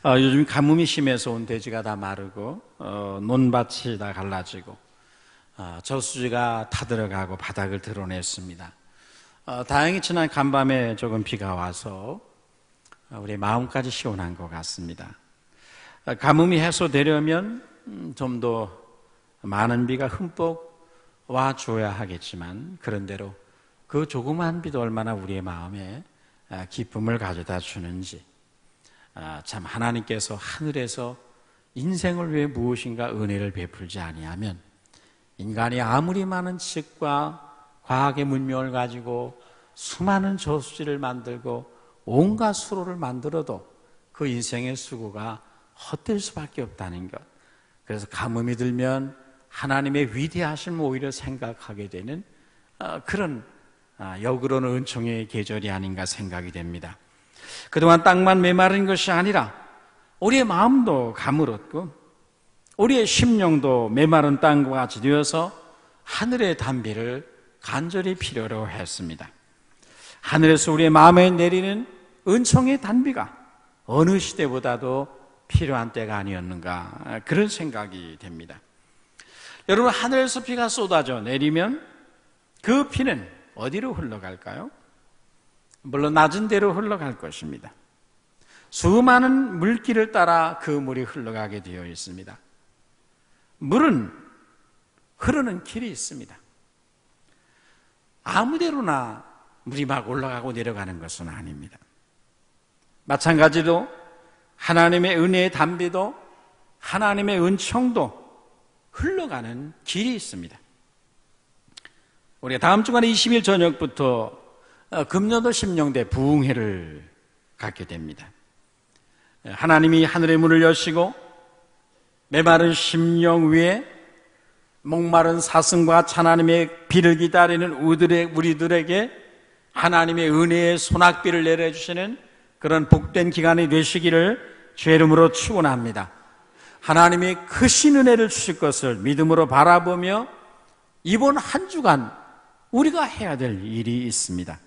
요즘 가뭄이 심해서 온 대지가 다 마르고 논밭이 다 갈라지고 저수지가 타들어가고 바닥을 드러냈습니다. 다행히 지난 간밤에 조금 비가 와서 우리 마음까지 시원한 것 같습니다. 가뭄이 해소되려면 좀 더 많은 비가 흠뻑 와줘야 하겠지만, 그런대로 그 조그만 비도 얼마나 우리의 마음에 기쁨을 가져다 주는지, 참 하나님께서 하늘에서 인생을 위해 무엇인가 은혜를 베풀지 아니하면 인간이 아무리 많은 지식과 과학의 문명을 가지고 수많은 저수지를 만들고 온갖 수로를 만들어도 그 인생의 수고가 헛될 수밖에 없다는 것. 그래서 가뭄이 들면 하나님의 위대하심을 오히려 생각하게 되는 그런 역으로는 은총의 계절이 아닌가 생각이 됩니다. 그동안 땅만 메마른 것이 아니라 우리의 마음도 가물었고 우리의 심령도 메마른 땅과 같이 되어서 하늘의 단비를 간절히 필요로 했습니다. 하늘에서 우리의 마음에 내리는 은총의 단비가 어느 시대보다도 필요한 때가 아니었는가, 그런 생각이 됩니다. 여러분, 하늘에서 비가 쏟아져 내리면 그 비는 어디로 흘러갈까요? 물론 낮은 데로 흘러갈 것입니다. 수많은 물길을 따라 그 물이 흘러가게 되어 있습니다. 물은 흐르는 길이 있습니다. 아무데로나 물이 막 올라가고 내려가는 것은 아닙니다. 마찬가지로 하나님의 은혜의 단비도 하나님의 은총도 흘러가는 길이 있습니다. 우리가 다음 주간에 20일 저녁부터 금년도 심령대 부흥회를 갖게 됩니다. 하나님이 하늘의 문을 여시고 메마른 심령 위에 목마른 사슴과 하나님의 비를 기다리는 우리들에게 하나님의 은혜의 소낙비를 내려주시는 그런 복된 기간이 되시기를 주의 이름으로 축원합니다. 하나님이 크신 은혜를 주실 것을 믿음으로 바라보며 이번 한 주간 우리가 해야 될 일이 있습니다.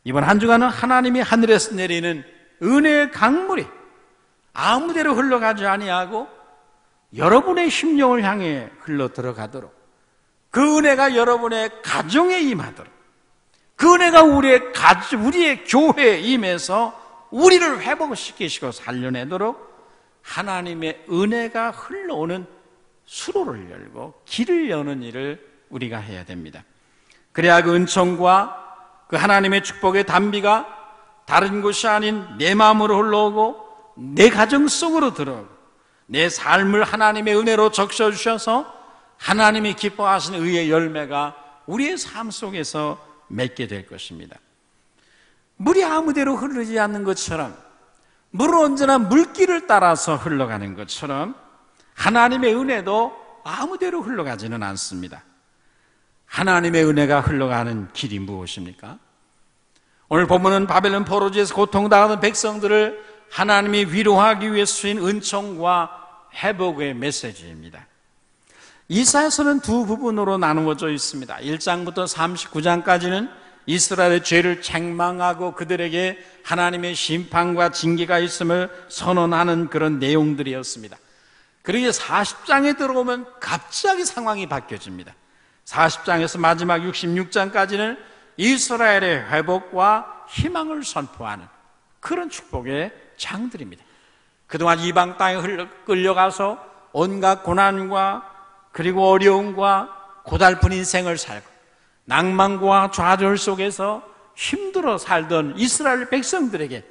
이번 한 주간은 하나님이 하늘에서 내리는 은혜의 강물이 아무데로 흘러가지 아니하고 여러분의 심령을 향해 흘러 들어가도록, 그 은혜가 여러분의 가정에 임하도록, 그 은혜가 우리의 교회에 임해서 우리를 회복시키시고 살려내도록 하나님의 은혜가 흘러오는 수로를 열고 길을 여는 일을 우리가 해야 됩니다. 그래야 그 은총과 그 하나님의 축복의 단비가 다른 곳이 아닌 내 마음으로 흘러오고 내 가정 속으로 들어오고 내 삶을 하나님의 은혜로 적셔주셔서 하나님이 기뻐하시는 의의 열매가 우리의 삶 속에서 맺게 될 것입니다. 물이 아무데로 흐르지 않는 것처럼, 물은 언제나 물길을 따라서 흘러가는 것처럼 하나님의 은혜도 아무데로 흘러가지는 않습니다. 하나님의 은혜가 흘러가는 길이 무엇입니까? 오늘 본문은 바벨론 포로지에서 고통당하는 백성들을 하나님이 위로하기 위해 쓰인 은총과 회복의 메시지입니다. 이사야서는 두 부분으로 나누어져 있습니다. 1장부터 39장까지는 이스라엘의 죄를 책망하고 그들에게 하나님의 심판과 징계가 있음을 선언하는 그런 내용들이었습니다. 그리고 40장에 들어오면 갑자기 상황이 바뀌어집니다. 40장에서 마지막 66장까지는 이스라엘의 회복과 희망을 선포하는 그런 축복의 장들입니다. 그동안 이방 땅에 끌려가서 온갖 고난과 그리고 어려움과 고달픈 인생을 살고 낭만과 좌절 속에서 힘들어 살던 이스라엘 백성들에게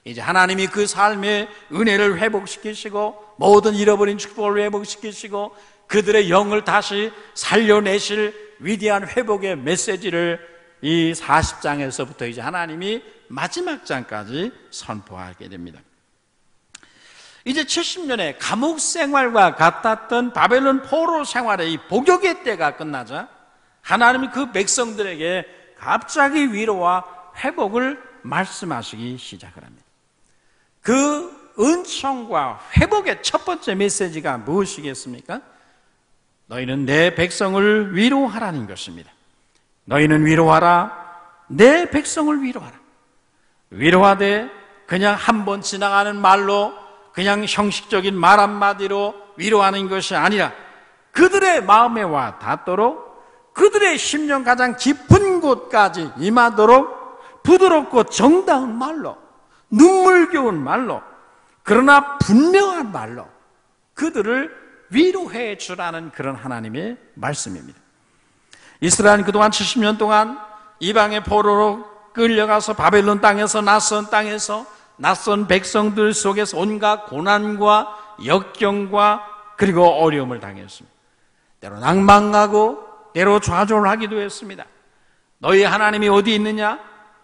이제 하나님이 그 삶의 은혜를 회복시키시고 모든 잃어버린 축복을 회복시키시고 그들의 영을 다시 살려내실 위대한 회복의 메시지를 이 40장에서부터 이제 하나님이 마지막 장까지 선포하게 됩니다. 이제 70년의 감옥 생활과 같았던 바벨론 포로 생활의 이 복역의 때가 끝나자 하나님이 그 백성들에게 갑자기 위로와 회복을 말씀하시기 시작을 합니다. 그 은총과 회복의 첫 번째 메시지가 무엇이겠습니까? 너희는 내 백성을 위로하라는 것입니다. 너희는 위로하라, 내 백성을 위로하라. 위로하되 그냥 한번 지나가는 말로 그냥 형식적인 말 한마디로 위로하는 것이 아니라 그들의 마음에 와 닿도록 그들의 심령 가장 깊은 곳까지 임하도록 부드럽고 정다운 말로, 눈물겨운 말로, 그러나 분명한 말로 그들을 위로해 주라는 그런 하나님의 말씀입니다. 이스라엘은 그동안 70년 동안 이방의 포로로 끌려가서 바벨론 땅에서, 낯선 땅에서, 낯선 백성들 속에서 온갖 고난과 역경과 그리고 어려움을 당했습니다. 때로 낭망하고 때로 좌절하기도 했습니다. 너희 하나님이 어디 있느냐?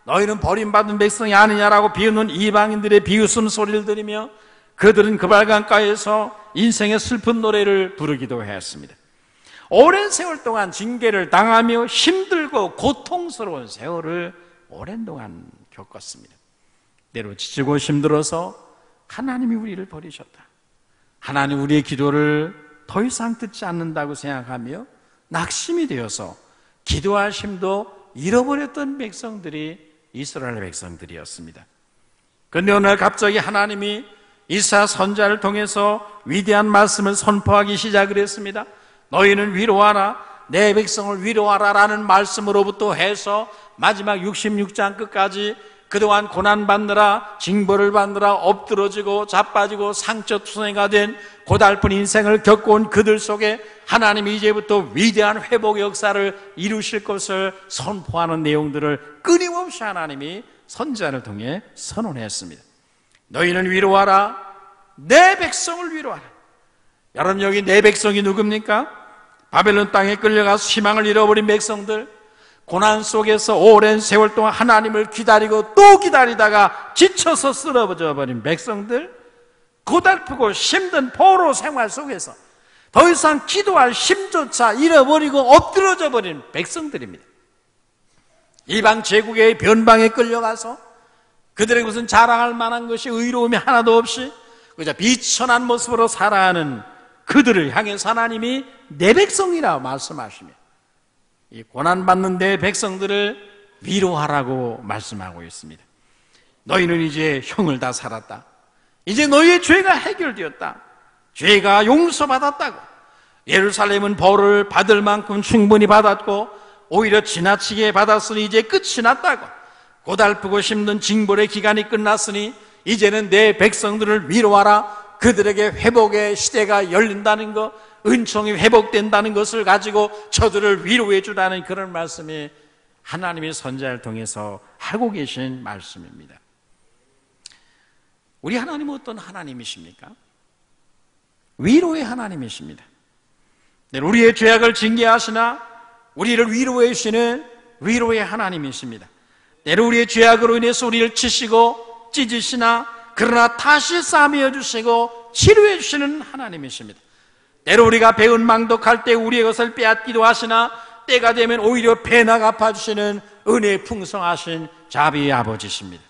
너희는 버림받은 백성이 아니냐라고 비웃는 이방인들의 비웃음 소리를 들으며 그들은 그 발강가에서 인생의 슬픈 노래를 부르기도 했습니다. 오랜 세월 동안 징계를 당하며 힘들고 고통스러운 세월을 오랜 동안 겪었습니다. 때로 지치고 힘들어서 하나님이 우리를 버리셨다, 하나님 우리의 기도를 더 이상 듣지 않는다고 생각하며 낙심이 되어서 기도할 힘도 잃어버렸던 백성들이 이스라엘 백성들이었습니다. 그런데 어느 날 갑자기 하나님이 이사야 선지자를 통해서 위대한 말씀을 선포하기 시작을 했습니다. 너희는 위로하라, 내 백성을 위로하라 라는 말씀으로부터 해서 마지막 66장 끝까지 그동안 고난받느라, 징벌을 받느라 엎드러지고 자빠지고 상처투성이가 된 고달픈 인생을 겪어온 그들 속에 하나님이 이제부터 위대한 회복의 역사를 이루실 것을 선포하는 내용들을 끊임없이 하나님이 선지자를 통해 선언했습니다. 너희는 위로하라, 내 백성을 위로하라. 여러분, 여기 내 백성이 누굽니까? 바벨론 땅에 끌려가서 희망을 잃어버린 백성들, 고난 속에서 오랜 세월 동안 하나님을 기다리고 또 기다리다가 지쳐서 쓰러져 버린 백성들, 고달프고 힘든 포로 생활 속에서 더 이상 기도할 힘조차 잃어버리고 엎드러져 버린 백성들입니다. 이방 제국의 변방에 끌려가서 그들에게 무슨 자랑할 만한 것이 의로움이 하나도 없이 그저 비천한 모습으로 살아가는 그들을 향해서 하나님이 내 백성이라고 말씀하시며 이 고난받는 내 백성들을 위로하라고 말씀하고 있습니다. 너희는 이제 형을 다 살았다. 이제 너희의 죄가 해결되었다. 죄가 용서받았다고. 예루살렘은 벌을 받을 만큼 충분히 받았고 오히려 지나치게 받았으니 이제 끝이 났다고. 고달프고 힘든 징벌의 기간이 끝났으니 이제는 내 백성들을 위로하라. 그들에게 회복의 시대가 열린다는 것, 은총이 회복된다는 것을 가지고 저들을 위로해 주라는 그런 말씀이 하나님의 선지자를 통해서 하고 계신 말씀입니다. 우리 하나님은 어떤 하나님이십니까? 위로의 하나님이십니다. 우리의 죄악을 징계하시나 우리를 위로해 주시는 위로의 하나님이십니다. 때로 우리의 죄악으로 인해서 우리를 치시고 찢으시나 그러나 다시 싸매어 주시고 치료해 주시는 하나님이십니다. 때로 우리가 배은 망덕할 때 우리의 것을 빼앗기도 하시나 때가 되면 오히려 배나 갚아주시는 은혜 풍성하신 자비의 아버지십니다.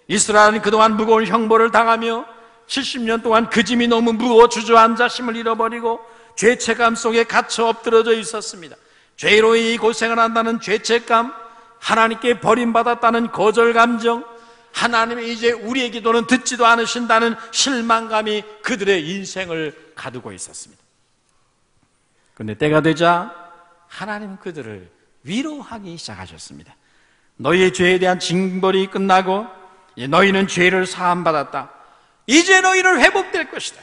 이스라엘은 그동안 무거운 형벌을 당하며 70년 동안 그 짐이 너무 무거워 주저앉아 힘을 잃어버리고 죄책감 속에 갇혀 엎드러져 있었습니다. 죄로 이 고생을 한다는 죄책감, 하나님께 버림받았다는 거절감정, 하나님이 이제 우리의 기도는 듣지도 않으신다는 실망감이 그들의 인생을 가두고 있었습니다. 그런데 때가 되자 하나님은 그들을 위로하기 시작하셨습니다. 너희의 죄에 대한 징벌이 끝나고 너희는 죄를 사함받았다. 이제 너희는 회복될 것이다.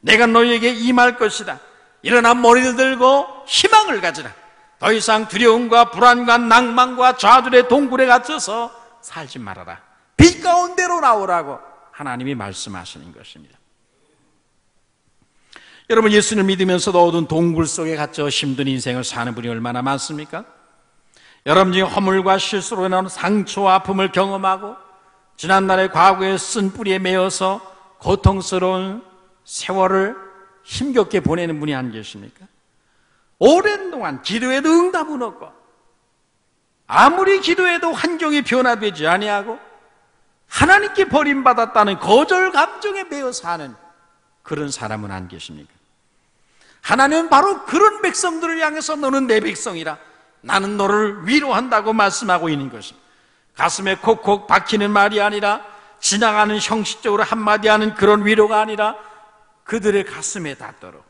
내가 너희에게 임할 것이다. 일어나 머리를 들고 희망을 가지라. 더 이상 두려움과 불안과 낭만과 좌절의 동굴에 갇혀서 살지 말아라. 빛 가운데로 나오라고 하나님이 말씀하시는 것입니다. 여러분, 예수님을 믿으면서도 어두운 동굴 속에 갇혀 힘든 인생을 사는 분이 얼마나 많습니까? 여러분 중에 허물과 실수로 인한 상처와 아픔을 경험하고 지난날의 과거에 쓴 뿌리에 매여서 고통스러운 세월을 힘겹게 보내는 분이 안 계십니까? 오랜 동안 기도에도 응답은 없고 아무리 기도해도 환경이 변화되지 아니하고 하나님께 버림받았다는 거절 감정에 매여 사는 그런 사람은 안 계십니까? 하나님은 바로 그런 백성들을 향해서 너는 내 백성이라, 나는 너를 위로한다고 말씀하고 있는 것입니다. 가슴에 콕콕 박히는 말이 아니라 지나가는 형식적으로 한마디 하는 그런 위로가 아니라 그들의 가슴에 닿도록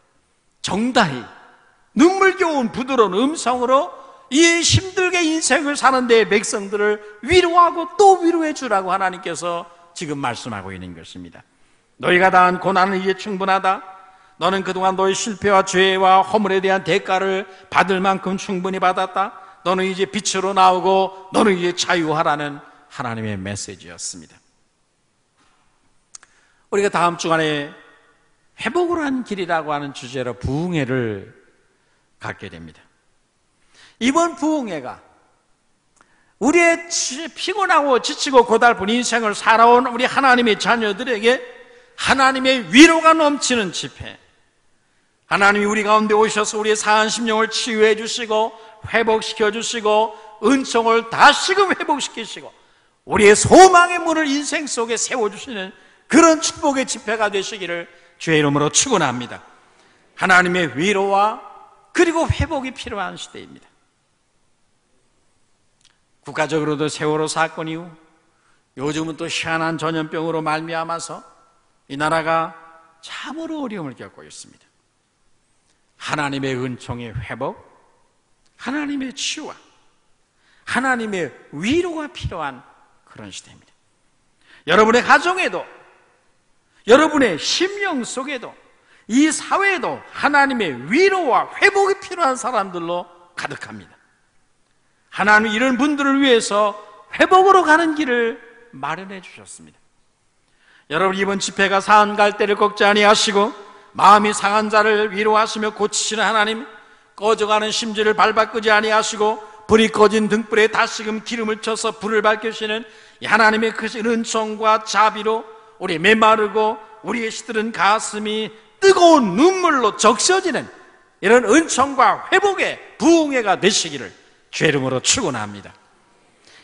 정다히 눈물겨운 부드러운 음성으로 이 힘들게 인생을 사는 데 백성들을 위로하고 또 위로해 주라고 하나님께서 지금 말씀하고 있는 것입니다. 너희가 당한 고난은 이제 충분하다. 너는 그동안 너의 실패와 죄와 허물에 대한 대가를 받을 만큼 충분히 받았다. 너는 이제 빛으로 나오고 너는 이제 자유하라는 하나님의 메시지였습니다. 우리가 다음 주간에 회복을 한 길이라고 하는 주제로 부흥회를 갖게 됩니다. 이번 부흥회가 우리의 피곤하고 지치고 고달픈 인생을 살아온 우리 하나님의 자녀들에게 하나님의 위로가 넘치는 집회, 하나님이 우리 가운데 오셔서 우리의 상한 심령을 치유해 주시고 회복시켜 주시고 은총을 다시금 회복시키시고 우리의 소망의 문을 인생 속에 세워주시는 그런 축복의 집회가 되시기를 주의 이름으로 축원합니다. 하나님의 위로와 그리고 회복이 필요한 시대입니다. 국가적으로도 세월호 사건 이후 요즘은 또 희한한 전염병으로 말미암아서 이 나라가 참으로 어려움을 겪고 있습니다. 하나님의 은총의 회복, 하나님의 치유와 하나님의 위로가 필요한 그런 시대입니다. 여러분의 가정에도 여러분의 심령 속에도 이 사회에도 하나님의 위로와 회복이 필요한 사람들로 가득합니다. 하나님은 이런 분들을 위해서 회복으로 가는 길을 마련해 주셨습니다. 여러분, 이번 집회가 상한 갈대를 꺾지 아니하시고 마음이 상한 자를 위로하시며 고치시는 하나님, 꺼져가는 심지를 밟아 끄지 아니하시고 불이 꺼진 등불에 다시금 기름을 쳐서 불을 밝히시는 이 하나님의 크신 은총과 자비로 우리 메마르고 우리의 시들은 가슴이 뜨거운 눈물로 적셔지는 이런 은총과 회복의 부흥회가 되시기를 주의 이름으로 축원합니다.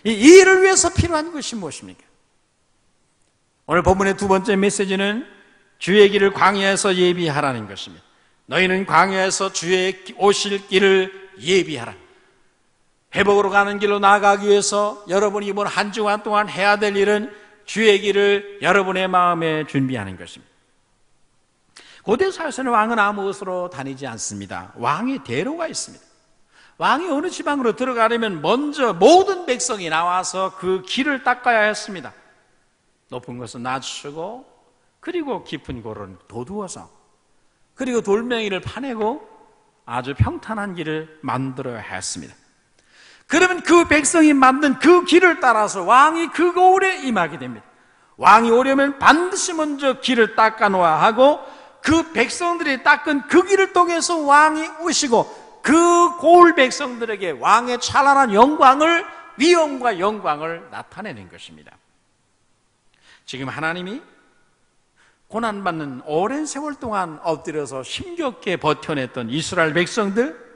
이 일을 위해서 필요한 것이 무엇입니까? 오늘 본문의 두 번째 메시지는 주의 길을 광야에서 예비하라는 것입니다. 너희는 광야에서 주의 오실 길을 예비하라. 회복으로 가는 길로 나아가기 위해서 여러분이 이번 한 주간 동안 해야 될 일은 주의 길을 여러분의 마음에 준비하는 것입니다. 고대 사회에서는 왕은 아무 곳으로 다니지 않습니다. 왕의 대로가 있습니다. 왕이 어느 지방으로 들어가려면 먼저 모든 백성이 나와서 그 길을 닦아야 했습니다. 높은 것은 낮추고 그리고 깊은 곳은 도두어서 그리고 돌멩이를 파내고 아주 평탄한 길을 만들어야 했습니다. 그러면 그 백성이 만든 그 길을 따라서 왕이 그 고을에 임하게 됩니다. 왕이 오려면 반드시 먼저 길을 닦아 놓아야 하고 그 백성들이 닦은 그 길을 통해서 왕이 오시고 그 고을 백성들에게 왕의 찬란한 영광을, 위엄과 영광을 나타내는 것입니다. 지금 하나님이 고난받는 오랜 세월 동안 엎드려서 힘겹게 버텨냈던 이스라엘 백성들,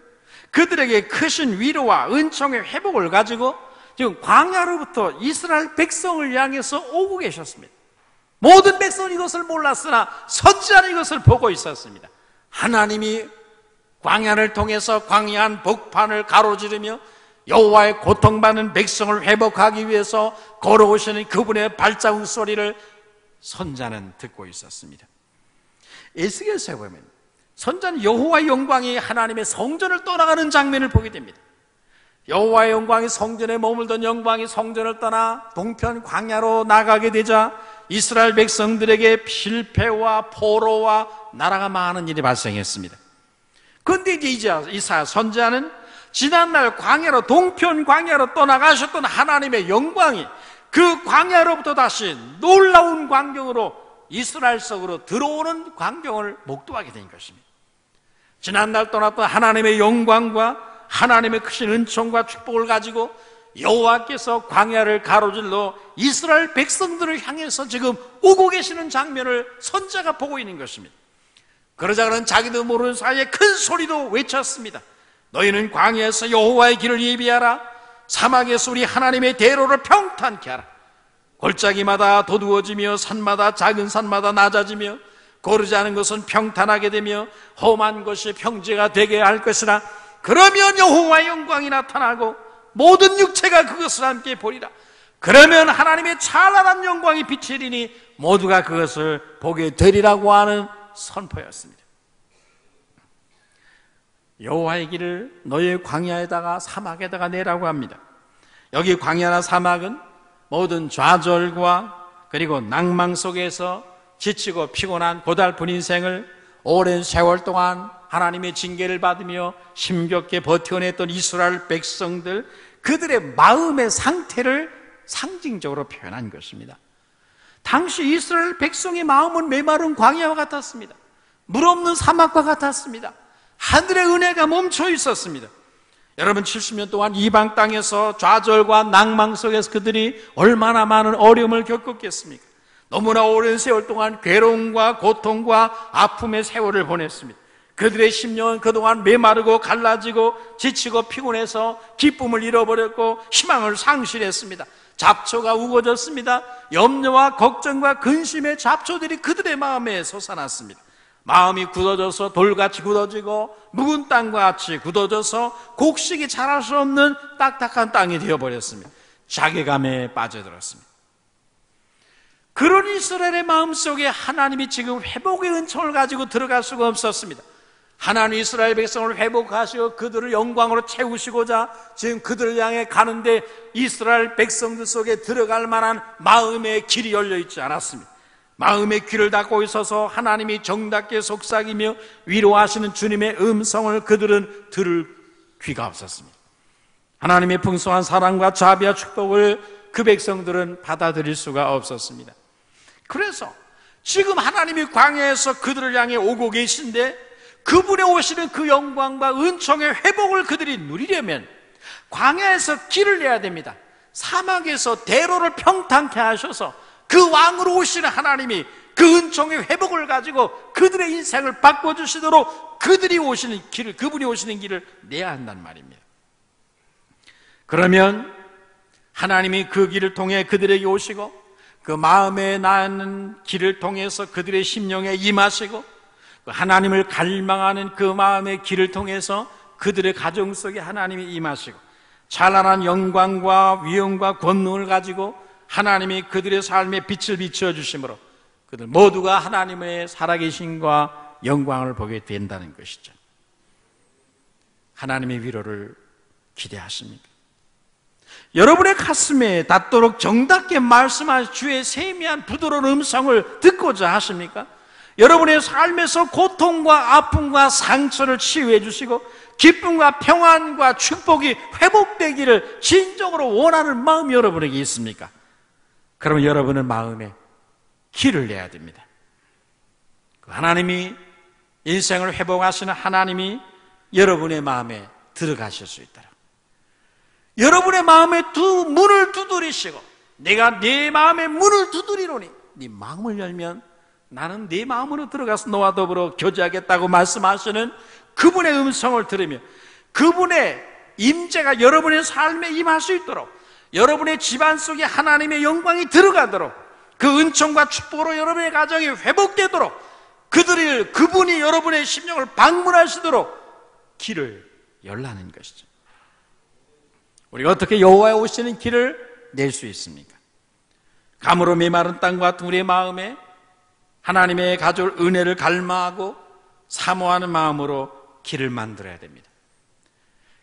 그들에게 크신 위로와 은총의 회복을 가지고 지금 광야로부터 이스라엘 백성을 향해서 오고 계셨습니다. 모든 백성은 이것을 몰랐으나 선지자는 이것을 보고 있었습니다. 하나님이 광야를 통해서 광야한 복판을 가로지르며 여호와의 고통받는 백성을 회복하기 위해서 걸어오시는 그분의 발자국 소리를 선자는 듣고 있었습니다. 에스겔서에 보면 선자는 여호와의 영광이 하나님의 성전을 떠나가는 장면을 보게 됩니다. 여호와의 영광이 성전에 머물던 영광이 성전을 떠나 동편 광야로 나가게 되자 이스라엘 백성들에게 실패와 포로와 나라가 많은 일이 발생했습니다. 그런데 이제 이사야 선지자는 지난날 광야로 동편 광야로 떠나가셨던 하나님의 영광이 그 광야로부터 다시 놀라운 광경으로 이스라엘 속으로 들어오는 광경을 목도하게 된 것입니다. 지난날 떠났던 하나님의 영광과 하나님의 크신 은총과 축복을 가지고 여호와께서 광야를 가로질러 이스라엘 백성들을 향해서 지금 오고 계시는 장면을 선지자가 보고 있는 것입니다. 그러자 그는 자기도 모르는 사이에 큰 소리로 외쳤습니다. 너희는 광야에서 여호와의 길을 예비하라. 사막에서 우리 하나님의 대로를 평탄케 하라. 골짜기마다 도두어지며 산마다 작은 산마다 낮아지며 고르지 않은 것은 평탄하게 되며 험한 것이 평지가 되게 할 것이라. 그러면 여호와의 영광이 나타나고 모든 육체가 그것을 함께 보리라. 그러면 하나님의 찬란한 영광이 비치리니 모두가 그것을 보게 되리라고 하는 선포였습니다. 여호와의 길을 너희의 광야에다가 사막에다가 내라고 합니다. 여기 광야나 사막은 모든 좌절과 그리고 낭망 속에서 지치고 피곤한 고달픈 인생을 오랜 세월 동안 하나님의 징계를 받으며 힘겹게 버텨냈던 이스라엘 백성들, 그들의 마음의 상태를 상징적으로 표현한 것입니다. 당시 이스라엘 백성의 마음은 메마른 광야와 같았습니다. 물 없는 사막과 같았습니다. 하늘의 은혜가 멈춰 있었습니다. 여러분, 70년 동안 이방 땅에서 좌절과 낭망 속에서 그들이 얼마나 많은 어려움을 겪었겠습니까? 너무나 오랜 세월 동안 괴로움과 고통과 아픔의 세월을 보냈습니다. 그들의 심령은 그동안 메마르고 갈라지고 지치고 피곤해서 기쁨을 잃어버렸고 희망을 상실했습니다. 잡초가 우거졌습니다. 염려와 걱정과 근심의 잡초들이 그들의 마음에 솟아났습니다. 마음이 굳어져서 돌같이 굳어지고 묵은 땅과 같이 굳어져서 곡식이 자랄 수 없는 딱딱한 땅이 되어버렸습니다. 자괴감에 빠져들었습니다. 그런 이스라엘의 마음속에 하나님이 지금 회복의 은총을 가지고 들어갈 수가 없었습니다. 하나님 이스라엘 백성을 회복하시고 그들을 영광으로 채우시고자 지금 그들을 향해 가는데 이스라엘 백성들 속에 들어갈 만한 마음의 길이 열려있지 않았습니다. 마음의 귀를 닫고 있어서 하나님이 정답게 속삭이며 위로하시는 주님의 음성을 그들은 들을 귀가 없었습니다. 하나님의 풍성한 사랑과 자비와 축복을 그 백성들은 받아들일 수가 없었습니다. 그래서 지금 하나님이 광야에서 그들을 향해 오고 계신데 그분의 오시는 그 영광과 은총의 회복을 그들이 누리려면 광야에서 길을 내야 됩니다. 사막에서 대로를 평탄케 하셔서 그 왕으로 오시는 하나님이 그 은총의 회복을 가지고 그들의 인생을 바꿔주시도록 그분이 오시는 길을 내야 한단 말입니다. 그러면 하나님이 그 길을 통해 그들에게 오시고 그 마음에 나는 길을 통해서 그들의 심령에 임하시고 하나님을 갈망하는 그 마음의 길을 통해서 그들의 가정 속에 하나님이 임하시고 찬란한 영광과 위엄과 권능을 가지고 하나님이 그들의 삶에 빛을 비춰주심으로 그들 모두가 하나님의 살아계심과 영광을 보게 된다는 것이죠. 하나님의 위로를 기대하십니까? 여러분의 가슴에 닿도록 정답게 말씀하신 주의 세미한 부드러운 음성을 듣고자 하십니까? 여러분의 삶에서 고통과 아픔과 상처를 치유해 주시고 기쁨과 평안과 축복이 회복되기를 진정으로 원하는 마음이 여러분에게 있습니까? 그러면 여러분은 마음에 길을 내야 됩니다. 하나님이 인생을 회복하시는 하나님이 여러분의 마음에 들어가실 수 있도록 여러분의 마음에 문을 두드리시고 내가 네 마음의 문을 두드리노니 네 마음을 열면 나는 네 마음으로 들어가서 너와 더불어 교제하겠다고 말씀하시는 그분의 음성을 들으며 그분의 임재가 여러분의 삶에 임할 수 있도록 여러분의 집안 속에 하나님의 영광이 들어가도록 그 은총과 축복으로 여러분의 가정이 회복되도록 그분이 여러분의 심령을 방문하시도록 길을 열라는 것이죠. 우리가 어떻게 여호와의 오시는 길을 낼 수 있습니까? 감으로 메마른 땅과 같은 우리의 마음에 하나님의 가져올 은혜를 갈망하고 사모하는 마음으로 길을 만들어야 됩니다.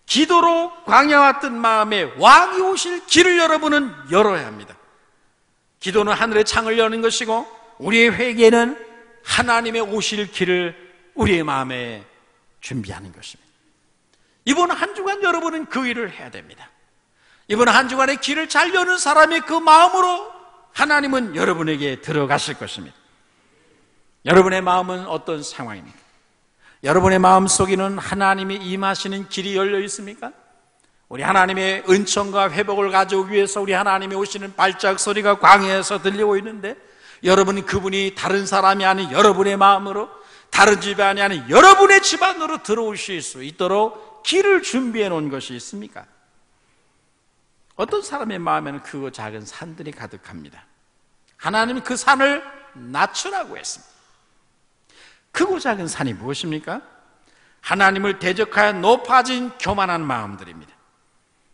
기도로 광야와 같은 마음에 왕이 오실 길을 여러분은 열어야 합니다. 기도는 하늘의 창을 여는 것이고 우리의 회개는 하나님의 오실 길을 우리의 마음에 준비하는 것입니다. 이번 한 주간 여러분은 그 일을 해야 됩니다. 이번 한 주간의 길을 잘 여는 사람의 그 마음으로 하나님은 여러분에게 들어가실 것입니다. 여러분의 마음은 어떤 상황입니까? 여러분의 마음 속에는 하나님이 임하시는 길이 열려 있습니까? 우리 하나님의 은총과 회복을 가져오기 위해서 우리 하나님이 오시는 발작 소리가 광야에서 들리고 있는데 여러분이 그분이 다른 사람이 아닌 여러분의 마음으로 다른 집안이 아닌 여러분의 집안으로 들어오실 수 있도록 길을 준비해 놓은 것이 있습니까? 어떤 사람의 마음에는 크고 작은 산들이 가득합니다. 하나님은 그 산을 낮추라고 했습니다. 크고 작은 산이 무엇입니까? 하나님을 대적하여 높아진 교만한 마음들입니다.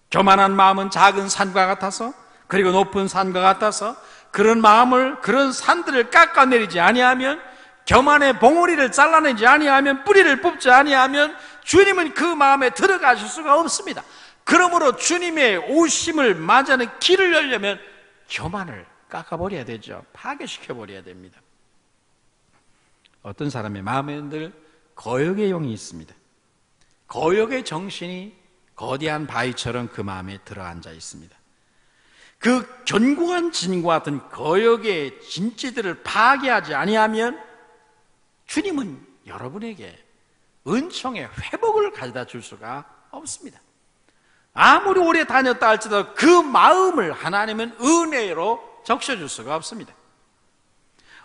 교만한 마음은 작은 산과 같아서 그리고 높은 산과 같아서 그런 마음을, 그런 산들을 깎아내리지 아니하면, 교만의 봉우리를 잘라내지 아니하면, 뿌리를 뽑지 아니하면 주님은 그 마음에 들어가실 수가 없습니다. 그러므로 주님의 오심을 맞이하는 길을 열려면 교만을 깎아버려야 되죠. 파괴시켜버려야 됩니다. 어떤 사람의 마음에는 늘 거역의 영이 있습니다. 거역의 정신이 거대한 바위처럼 그 마음에 들어앉아 있습니다. 그 견고한 진과 같은 거역의 진지들을 파괴하지 아니하면 주님은 여러분에게 은총의 회복을 가져다 줄 수가 없습니다. 아무리 오래 다녔다 할지라도 그 마음을 하나님은 은혜로 적셔줄 수가 없습니다.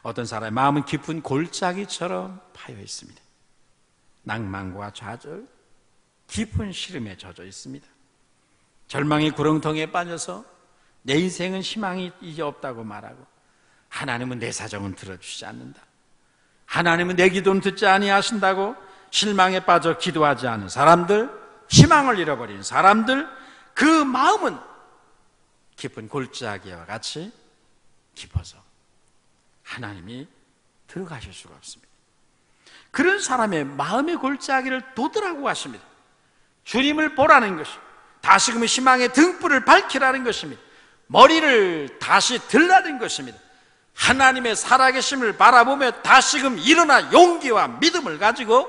어떤 사람의 마음은 깊은 골짜기처럼 파여 있습니다. 낭만과 좌절, 깊은 시름에 젖어 있습니다. 절망의 구렁텅이에 빠져서 내 인생은 희망이 이제 없다고 말하고, 하나님은 내 사정은 들어주지 않는다, 하나님은 내 기도는 듣지 아니하신다고 실망에 빠져 기도하지 않은 사람들, 희망을 잃어버린 사람들, 그 마음은 깊은 골짜기와 같이 깊어서 하나님이 들어가실 수가 없습니다. 그런 사람의 마음의 골짜기를 돋으라고 하십니다. 주님을 보라는 것이, 다시금 희망의 등불을 밝히라는 것입니다. 머리를 다시 들라는 것입니다. 하나님의 살아계심을 바라보며 다시금 일어나 용기와 믿음을 가지고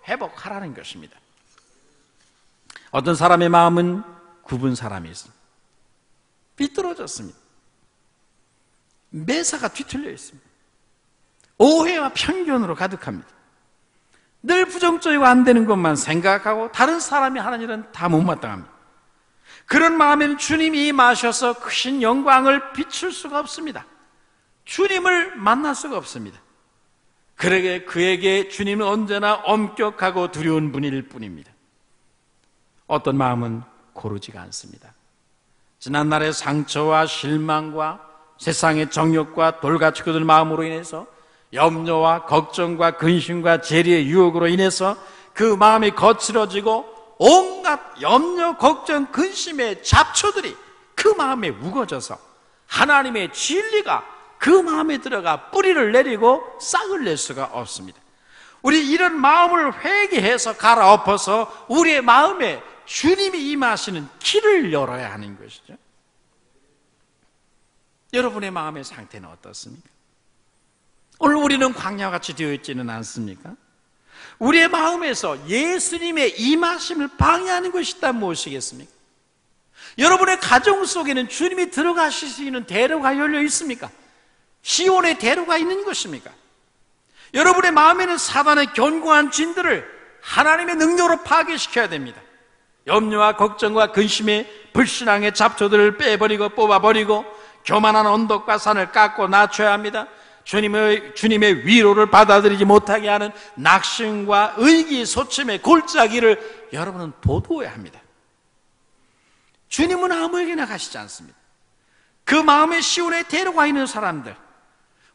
회복하라는 것입니다. 어떤 사람의 마음은 굽은 사람이 있습니다. 삐뚤어졌습니다. 매사가 뒤틀려 있습니다. 오해와 편견으로 가득합니다. 늘 부정적이고 안 되는 것만 생각하고 다른 사람이 하는 일은 다 못마땅합니다. 그런 마음에는 주님이 임하셔서 크신 영광을 비출 수가 없습니다. 주님을 만날 수가 없습니다. 그에게 주님은 언제나 엄격하고 두려운 분일 뿐입니다. 어떤 마음은 고르지가 않습니다. 지난날의 상처와 실망과 세상의 정욕과 돌같이 그들 마음으로 인해서, 염려와 걱정과 근심과 재리의 유혹으로 인해서 그 마음이 거칠어지고 온갖 염려, 걱정, 근심의 잡초들이 그 마음에 우거져서 하나님의 진리가 그 마음에 들어가 뿌리를 내리고 싹을 낼 수가 없습니다. 우리 이런 마음을 회개해서 갈아엎어서 우리의 마음에 주님이 임하시는 길을 열어야 하는 것이죠. 여러분의 마음의 상태는 어떻습니까? 오늘 우리는 광야같이 되어 있지는 않습니까? 우리의 마음에서 예수님의 임하심을 방해하는 것이 있다면 무엇이겠습니까? 여러분의 가정 속에는 주님이 들어가실 수 있는 대로가 열려 있습니까? 시온의 대로가 있는 것입니까? 여러분의 마음에는 사단의 견고한 진들을 하나님의 능력으로 파괴시켜야 됩니다. 염려와 걱정과 근심의 불신앙의 잡초들을 빼버리고 뽑아버리고 교만한 언덕과 산을 깎고 낮춰야 합니다. 주님의 위로를 받아들이지 못하게 하는 낙심과 의기소침의 골짜기를 여러분은 도도해야 합니다. 주님은 아무에게나 가시지 않습니다. 그 마음에 시온의 대로가 있는 사람들,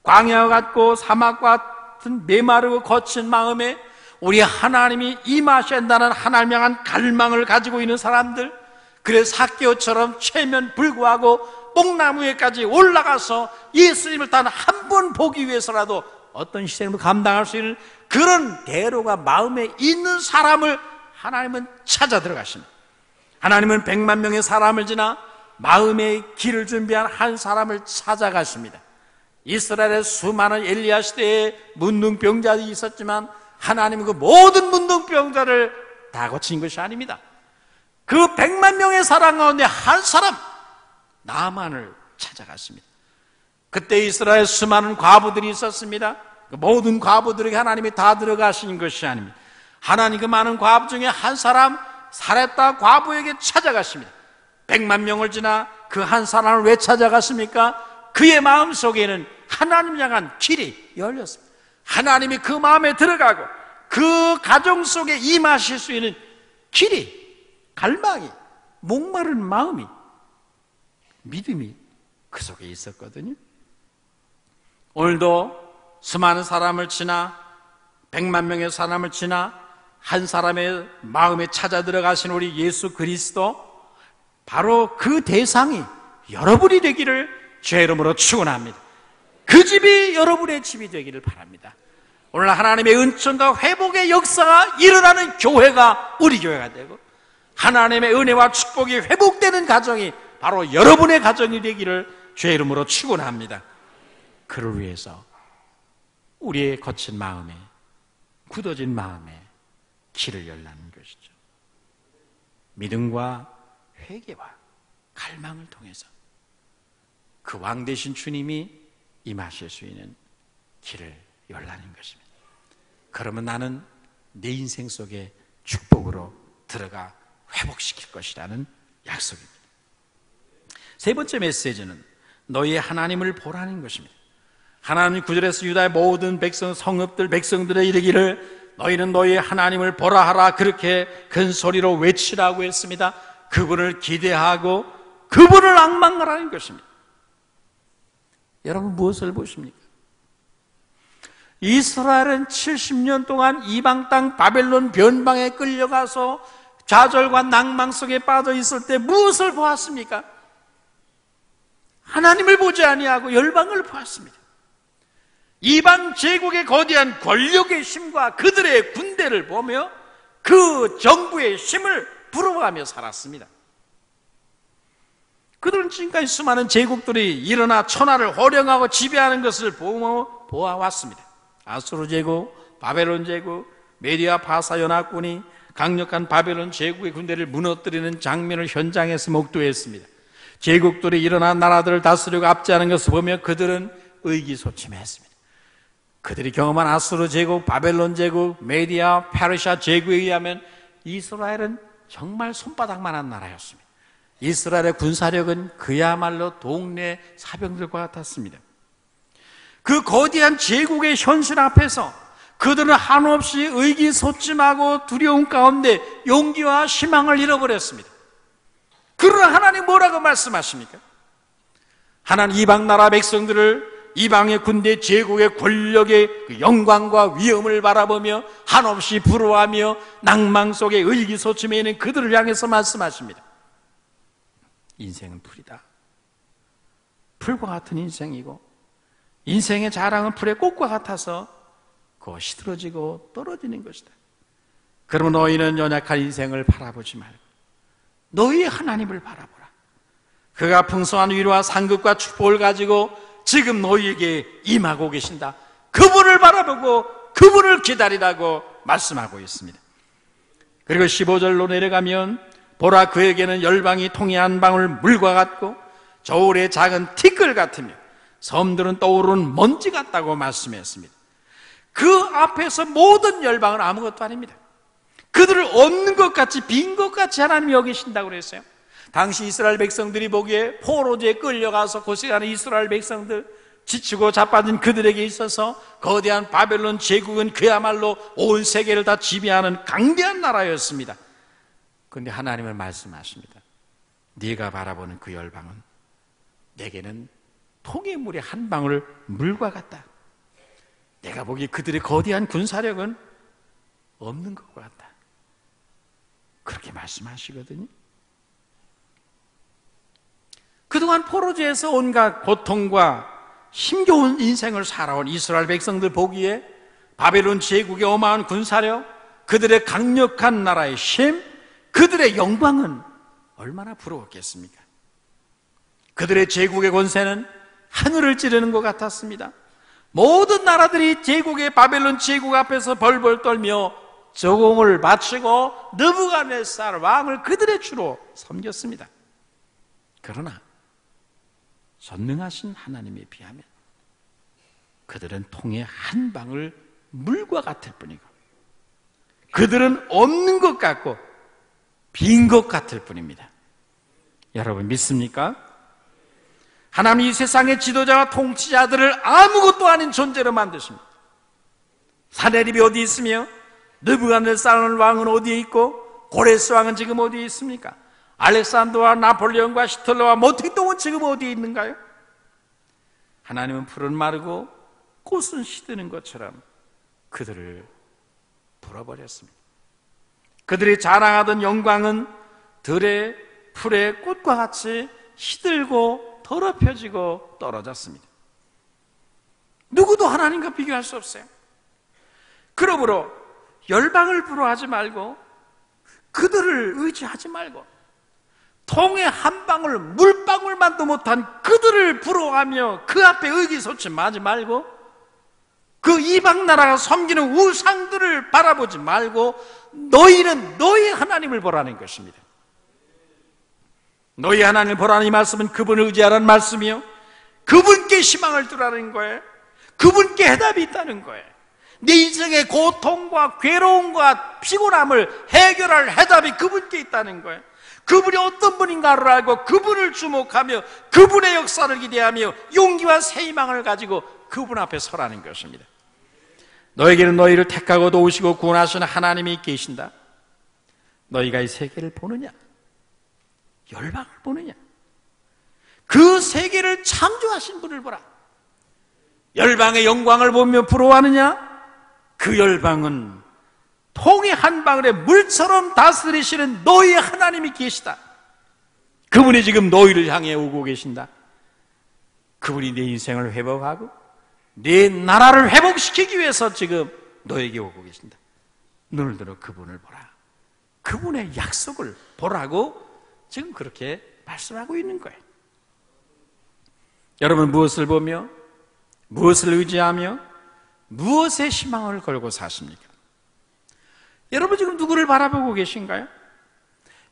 광야와 같고 사막과 같은 메마르고 거친 마음에 우리 하나님이 임하셔야 한다는 하나님을 향한 갈망을 가지고 있는 사람들, 그래서 삭개오처럼 최면 불구하고 뽕나무에까지 올라가서 예수님을 단 한 번 보기 위해서라도 어떤 희생도 감당할 수 있는 그런 대로가 마음에 있는 사람을 하나님은 찾아 들어가십니다. 하나님은 100만 명의 사람을 지나 마음의 길을 준비한 한 사람을 찾아가십니다. 이스라엘의 수많은 엘리야 시대에 문둥병자들이 있었지만 하나님은 그 모든 문둥병자를 다 고친 것이 아닙니다. 그 100만 명의 사람 가운데 한 사람, 나만을 찾아갔습니다. 그때 이스라엘 수많은 과부들이 있었습니다. 그 모든 과부들에게 하나님이 다 들어가신 것이 아닙니다. 하나님 그 많은 과부 중에 한 사람, 사렙다 과부에게 찾아갔습니다. 100만 명을 지나 그 한 사람을 왜 찾아갔습니까? 그의 마음속에는 하나님 향한 길이 열렸습니다. 하나님이 그 마음에 들어가고 그 가정 속에 임하실 수 있는 길이, 갈망이, 목마른 마음이, 믿음이 그 속에 있었거든요. 오늘도 수많은 사람을 지나 100만 명의 사람을 지나 한 사람의 마음에 찾아 들어가신 우리 예수 그리스도, 바로 그 대상이 여러분이 되기를 주의 이름으로 축원합니다. 그 집이 여러분의 집이 되기를 바랍니다. 오늘 하나님의 은총과 회복의 역사가 일어나는 교회가 우리 교회가 되고, 하나님의 은혜와 축복이 회복되는 가정이 바로 여러분의 가정이 되기를 주의 이름으로 축원합니다. 그를 위해서 우리의 거친 마음에, 굳어진 마음에 길을 열라는 것이죠. 믿음과 회개와 갈망을 통해서 그 왕 되신 주님이 임하실 수 있는 길을 열라는 것입니다. 그러면 나는 내 인생 속에 축복으로 들어가 회복시킬 것이라는 약속입니다. 세 번째 메시지는 너희의 하나님을 보라는 것입니다. 하나님 9절에서 유다의 모든 백성, 성읍들, 백성들의 이르기를 너희는 너희의 하나님을 보라 하라, 그렇게 큰 소리로 외치라고 했습니다. 그분을 기대하고 그분을 앙망하라는 것입니다. 여러분, 무엇을 보십니까? 이스라엘은 70년 동안 이방 땅 바벨론 변방에 끌려가서 좌절과 낭망 속에 빠져 있을 때 무엇을 보았습니까? 하나님을 보지 아니하고 열방을 보았습니다. 이방 제국의 거대한 권력의 힘과 그들의 군대를 보며 그 정부의 힘을 부러워하며 살았습니다. 그들은 지금까지 수많은 제국들이 일어나 천하를 호령하고 지배하는 것을 보아왔습니다. 아수르 제국, 바벨론 제국, 메디아 파사 연합군이 강력한 바벨론 제국의 군대를 무너뜨리는 장면을 현장에서 목도했습니다. 제국들이 일어나 나라들을 다스리고 압제하는 것을 보며 그들은 의기소침했습니다. 그들이 경험한 아수르 제국, 바벨론 제국, 메디아, 페르시아 제국에 의하면 이스라엘은 정말 손바닥만한 나라였습니다. 이스라엘의 군사력은 그야말로 동네 사병들과 같았습니다. 그 거대한 제국의 현실 앞에서 그들은 한없이 의기소침하고 두려움 가운데 용기와 희망을 잃어버렸습니다. 그러나 하나님 뭐라고 말씀하십니까? 하나님 이방 나라 백성들을 이방의 군대 제국의 권력의 그 영광과 위엄을 바라보며 한없이 부러워하며 낭망 속에 의기소침해 있는 그들을 향해서 말씀하십니다. 인생은 풀이다. 풀과 같은 인생이고 인생의 자랑은 풀의 꽃과 같아서 그거 시들어지고 떨어지는 것이다. 그러면 너희는 연약한 인생을 바라보지 말고 너희의 하나님을 바라보라. 그가 풍성한 위로와 상급과 축복을 가지고 지금 너희에게 임하고 계신다. 그분을 바라보고 그분을 기다리라고 말씀하고 있습니다. 그리고 15절로 내려가면 보라, 그에게는 열방이 통에 한 방울 물과 같고 저울의 작은 티끌 같으며 섬들은 떠오르는 먼지 같다고 말씀했습니다. 그 앞에서 모든 열방은 아무것도 아닙니다. 그들을 없는 것 같이, 빈 것 같이 하나님이 여기신다고 그랬어요. 당시 이스라엘 백성들이 보기에 포로제에 끌려가서 고생하는 이스라엘 백성들, 지치고 자빠진 그들에게 있어서 거대한 바벨론 제국은 그야말로 온 세계를 다 지배하는 강대한 나라였습니다. 그런데 하나님은 말씀하십니다. 네가 바라보는 그 열방은 내게는 통의 물의 한 방울 물과 같다. 내가 보기에 그들의 거대한 군사력은 없는 것 같다. 그렇게 말씀하시거든요. 그동안 포로제에서 온갖 고통과 힘겨운 인생을 살아온 이스라엘 백성들 보기에 바벨론 제국의 어마어마한 군사력, 그들의 강력한 나라의 힘, 그들의 영광은 얼마나 부러웠겠습니까? 그들의 제국의 권세는 하늘을 찌르는 것 같았습니다. 모든 나라들이 제국의 바벨론 제국 앞에서 벌벌 떨며 저공을 바치고 느부갓네살 왕을 그들의 주로 섬겼습니다. 그러나 전능하신 하나님에 비하면 그들은 통에 한 방울 물과 같을 뿐이고 그들은 없는 것 같고 빈 것 같을 뿐입니다. 여러분 믿습니까? 하나님 이 세상의 지도자와 통치자들을 아무것도 아닌 존재로 만드십니다. 사내립이 어디 있으며 느부갓네살 왕은 어디에 있고 고레스 왕은 지금 어디에 있습니까? 알렉산더와 나폴레옹과 히틀러와 모택동은 지금 어디에 있는가요? 하나님은 풀은 마르고 꽃은 시드는 것처럼 그들을 불어버렸습니다. 그들이 자랑하던 영광은 들의 풀의 꽃과 같이 시들고 더럽혀지고 떨어졌습니다. 누구도 하나님과 비교할 수 없어요. 그러므로 열방을 부러워하지 말고 그들을 의지하지 말고 통에 한 방울 물방울만도 못한 그들을 부러워하며 그 앞에 의기소침하지 말고 그 이방 나라가 섬기는 우상들을 바라보지 말고 너희는 너희 하나님을 보라는 것입니다. 너희 하나님을 보라는 이 말씀은 그분을 의지하라는 말씀이요, 그분께 희망을 두라는 거예요. 그분께 해답이 있다는 거예요. 네 인생의 고통과 괴로움과 피곤함을 해결할 해답이 그분께 있다는 거예요. 그분이 어떤 분인가를 알고 그분을 주목하며 그분의 역사를 기대하며 용기와 새 희망을 가지고 그분 앞에 서라는 것입니다. 너에게는 너희를 택하고 도우시고 구원하시는 하나님이 계신다. 너희가 이 세계를 보느냐? 열방을 보느냐? 그 세계를 창조하신 분을 보라. 열방의 영광을 보며 부러워하느냐? 그 열방은 통의 한 방울의 물처럼 다스리시는 너희의 하나님이 계시다. 그분이 지금 너희를 향해 오고 계신다. 그분이 내 인생을 회복하고 네 나라를 회복시키기 위해서 지금 너에게 오고 계신다. 눈을 들어 그분을 보라. 그분의 약속을 보라고 지금 그렇게 말씀하고 있는 거예요. 여러분, 무엇을 보며 무엇을 의지하며 무엇에 희망을 걸고 사십니까? 여러분 지금 누구를 바라보고 계신가요?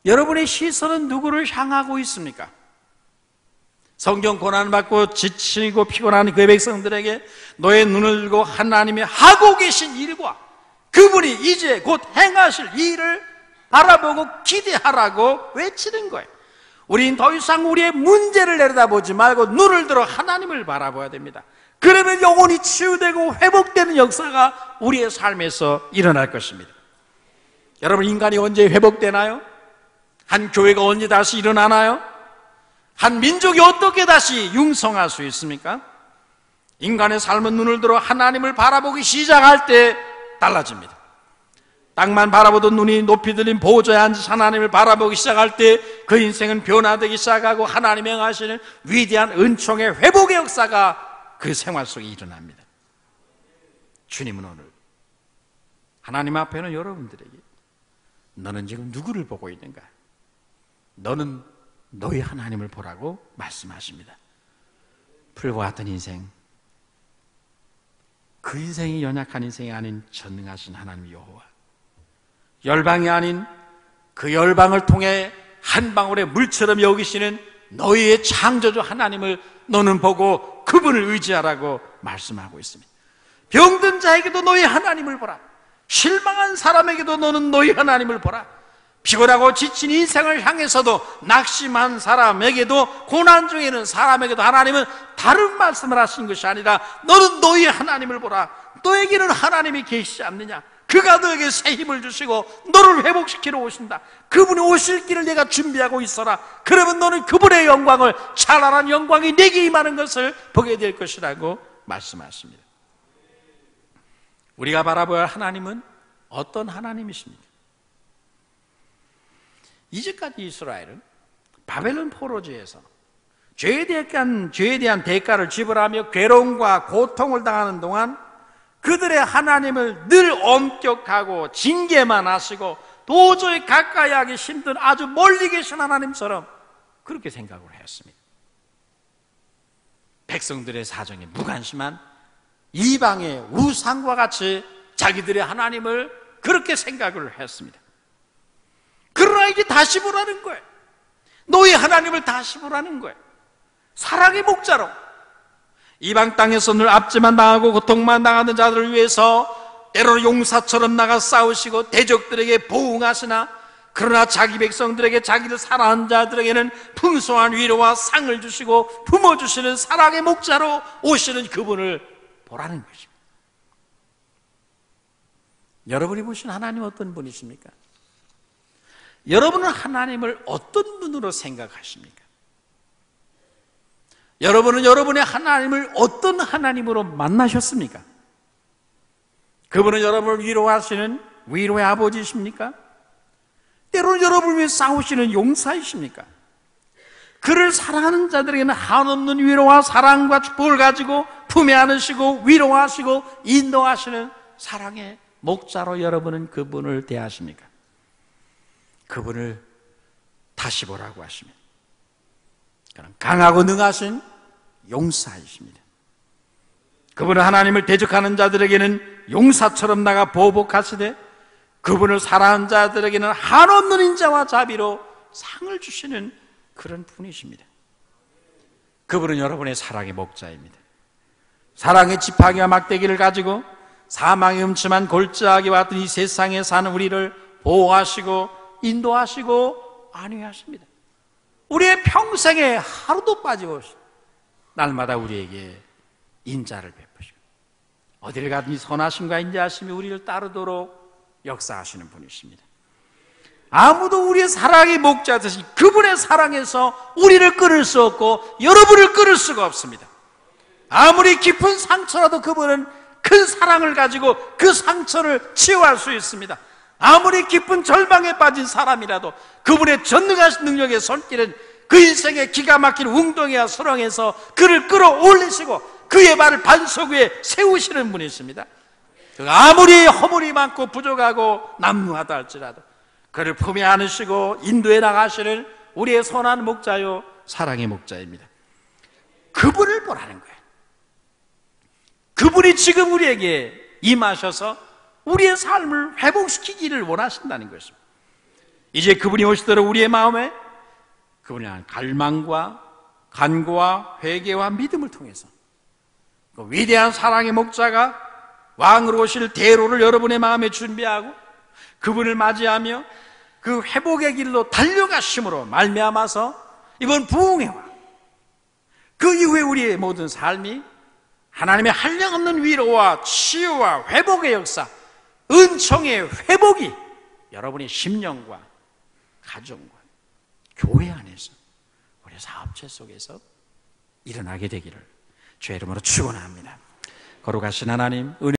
여러분의 시선은 누구를 향하고 있습니까? 성경 고난받고 지치고 피곤한 그 백성들에게 너의 눈을 들고 하나님이 하고 계신 일과 그분이 이제 곧 행하실 일을 바라보고 기대하라고 외치는 거예요. 우린 더 이상 우리의 문제를 내려다보지 말고 눈을 들어 하나님을 바라봐야 됩니다. 그러면 영혼이 치유되고 회복되는 역사가 우리의 삶에서 일어날 것입니다. 여러분, 인간이 언제 회복되나요? 한 교회가 언제 다시 일어나나요? 한 민족이 어떻게 다시 융성할 수 있습니까? 인간의 삶은 눈을 들어 하나님을 바라보기 시작할 때 달라집니다. 땅만 바라보던 눈이 높이 들린 보좌에 앉으신 하나님을 바라보기 시작할 때 그 인생은 변화되기 시작하고 하나님이 행하시는 위대한 은총의 회복의 역사가 그 생활 속에 일어납니다. 주님은 오늘 하나님 앞에는 여러분들에게 너는 지금 누구를 보고 있는가? 너는 너희 하나님을 보라고 말씀하십니다. 풀과 같은 인생, 그 인생이 연약한 인생이 아닌 전능하신 하나님 여호와, 열방이 아닌 그 열방을 통해 한 방울의 물처럼 여기시는 너희의 창조주 하나님을 너는 보고 그분을 의지하라고 말씀하고 있습니다. 병든 자에게도 너희 하나님을 보라. 실망한 사람에게도 너는 너희 하나님을 보라. 피곤하고 지친 인생을 향해서도 낙심한 사람에게도 고난 중에 있는 사람에게도 하나님은 다른 말씀을 하신 것이 아니라 너는 너희 하나님을 보라. 너에게는 하나님이 계시지 않느냐? 그가 너에게 새 힘을 주시고 너를 회복시키러 오신다. 그분이 오실 길을 내가 준비하고 있어라. 그러면 너는 그분의 영광을, 찬란한 영광이 내게 임하는 것을 보게 될 것이라고 말씀하십니다. 우리가 바라봐야 할 하나님은 어떤 하나님이십니까? 이제까지 이스라엘은 바벨론 포로지에서 죄에 대한 대가를 지불하며 괴로움과 고통을 당하는 동안 그들의 하나님을 늘 엄격하고 징계만 하시고 도저히 가까이 하기 힘든 아주 멀리 계신 하나님처럼 그렇게 생각을 했습니다. 백성들의 사정에 무관심한 이방의 우상과 같이 자기들의 하나님을 그렇게 생각을 했습니다. 그러나 이제 다시 보라는 거예요. 너희 하나님을 다시 보라는 거예요. 사랑의 목자로 이방 땅에서 늘 압제만 당하고 고통만 당하는 자들을 위해서 때로는 용사처럼 나가 싸우시고 대적들에게 보응하시나, 그러나 자기 백성들에게, 자기를 사랑하는 자들에게는 풍성한 위로와 상을 주시고 품어주시는 사랑의 목자로 오시는 그분을 보라는 것입니다. 여러분이 보신 하나님 어떤 분이십니까? 여러분은 하나님을 어떤 분으로 생각하십니까? 여러분은 여러분의 하나님을 어떤 하나님으로 만나셨습니까? 그분은 여러분을 위로하시는 위로의 아버지이십니까? 때로는 여러분을 위해 싸우시는 용사이십니까? 그를 사랑하는 자들에게는 한없는 위로와 사랑과 축복을 가지고 품에 안으시고 위로하시고 인도하시는 사랑의 목자로 여러분은 그분을 대하십니까? 그분을 다시 보라고 하십니다. 그는 강하고 능하신 용사이십니다. 그분은 하나님을 대적하는 자들에게는 용사처럼 나가 보복하시되 그분을 사랑하는 자들에게는 한없는 인자와 자비로 상을 주시는 그런 분이십니다. 그분은 여러분의 사랑의 목자입니다. 사랑의 지팡이와 막대기를 가지고 사망의 음침한 골짜기와 같은 이 세상에 사는 우리를 보호하시고 인도하시고 안위하십니다. 우리의 평생에 하루도 빠짐없이 날마다 우리에게 인자를 베푸시고 어디를 가든지 선하심과 인자하심이 우리를 따르도록 역사하시는 분이십니다. 아무도 우리의 사랑의 목자 되신 그분의 사랑에서 우리를 끊을 수 없고 여러분을 끊을 수가 없습니다. 아무리 깊은 상처라도 그분은 큰 사랑을 가지고 그 상처를 치유할 수 있습니다. 아무리 깊은 절망에 빠진 사람이라도 그분의 전능하신 능력의 손길은 그 인생의 기가 막힌 웅덩이와 수렁에서 그를 끌어올리시고 그의 발을 반석 위에 세우시는 분이십니다. 아무리 허물이 많고 부족하고 남루하다 할지라도 그를 품에 안으시고 인도해 나가시는 우리의 선한 목자요 사랑의 목자입니다. 그분을 보라는 거예요. 그분이 지금 우리에게 임하셔서 우리의 삶을 회복시키기를 원하신다는 것입니다. 이제 그분이 오시도록 우리의 마음에 그분이 한 갈망과 간구와 회개와 믿음을 통해서 그 위대한 사랑의 목자가 왕으로 오실 대로를 여러분의 마음에 준비하고 그분을 맞이하며 그 회복의 길로 달려가심으로 말미암아서 이번 부흥의 왕 그 이후에 우리의 모든 삶이 하나님의 한량없는 위로와 치유와 회복의 역사, 은총의 회복이 여러분의 심령과 가정과 교회 안에서 우리 사업체 속에서 일어나게 되기를 주의 이름으로 축원합니다. 거룩하신 하나님, 은혜